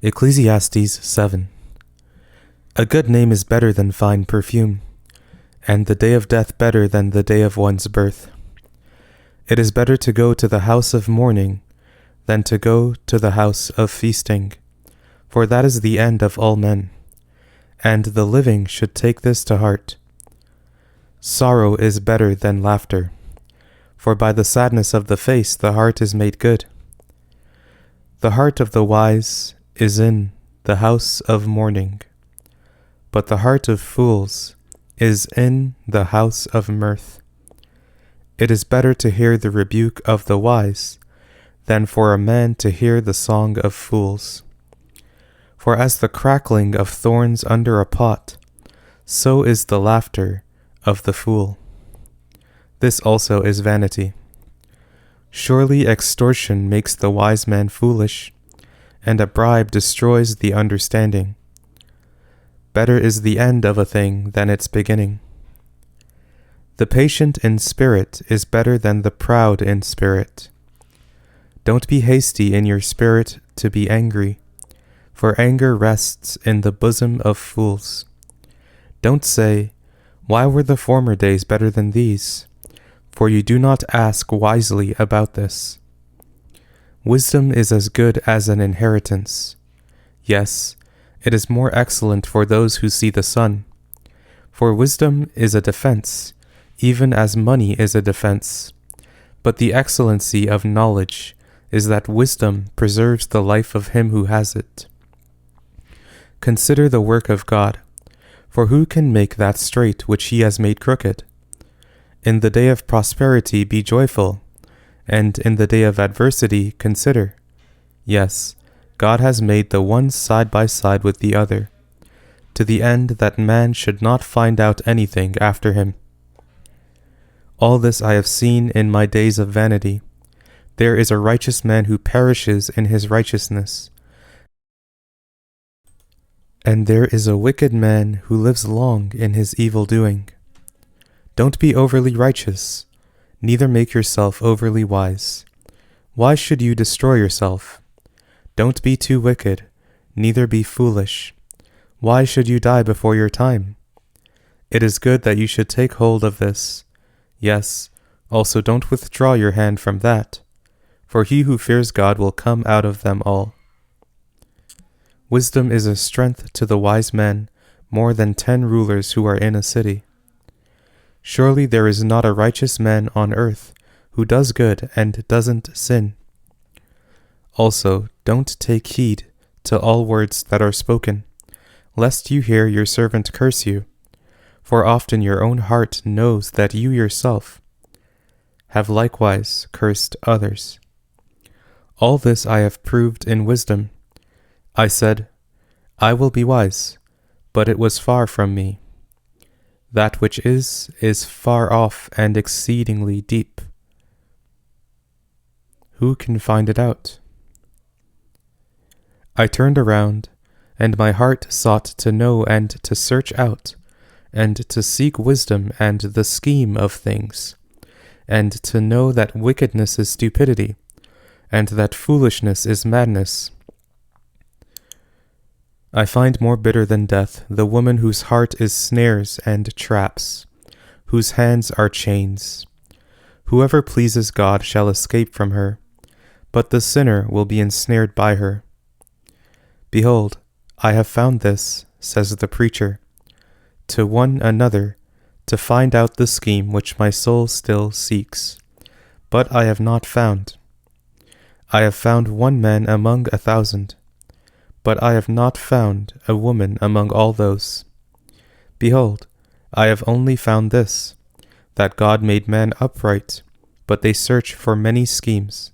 Ecclesiastes 7. A good name is better than fine perfume, and the day of death better than the day of one's birth. It is better to go to the house of mourning than to go to the house of feasting, for that is the end of all men, and the living should take this to heart. Sorrow is better than laughter, for by the sadness of the face the heart is made good. The heart of the wise is in the house of mourning, but the heart of fools is in the house of mirth. It is better to hear the rebuke of the wise than for a man to hear the song of fools. For as the crackling of thorns under a pot, so is the laughter of the fool. This also is vanity. Surely extortion makes the wise man foolish, and a bribe destroys the understanding. Better is the end of a thing than its beginning. The patient in spirit is better than the proud in spirit. Don't be hasty in your spirit to be angry, for anger rests in the bosom of fools. Don't say, "Why were the former days better than these?" For you do not ask wisely about this. Wisdom is as good as an inheritance. Yes, it is more excellent for those who see the sun. For wisdom is a defense, even as money is a defense. But the excellency of knowledge is that wisdom preserves the life of him who has it. Consider the work of God, for who can make that straight which he has made crooked? In the day of prosperity be joyful, and in the day of adversity consider. Yes, God has made the one side by side with the other, to the end that man should not find out anything after him. All this I have seen in my days of vanity. There is a righteous man who perishes in his righteousness, and there is a wicked man who lives long in his evil doing. Don't be overly righteous, neither make yourself overly wise. Why should you destroy yourself? Don't be too wicked, neither be foolish. Why should you die before your time? It is good that you should take hold of this. Yes, also don't withdraw your hand from that, for he who fears God will come out of them all. Wisdom is a strength to the wise man, more than 10 rulers who are in a city. Surely there is not a righteous man on earth who does good and doesn't sin. Also, don't take heed to all words that are spoken, lest you hear your servant curse you, for often your own heart knows that you yourself have likewise cursed others. All this I have proved in wisdom. I said, I will be wise, but it was far from me. That which is far off and exceedingly deep. Who can find it out? I turned around, and my heart sought to know and to search out, and to seek wisdom and the scheme of things, and to know that wickedness is stupidity, and that foolishness is madness. I find more bitter than death the woman whose heart is snares and traps, whose hands are chains. Whoever pleases God shall escape from her, but the sinner will be ensnared by her. Behold, I have found this, says the preacher, to one another, to find out the scheme which my soul still seeks. But I have not found. I have found one man among 1,000. But I have not found a woman among all those. Behold, I have only found this, that God made man upright, but they search for many schemes.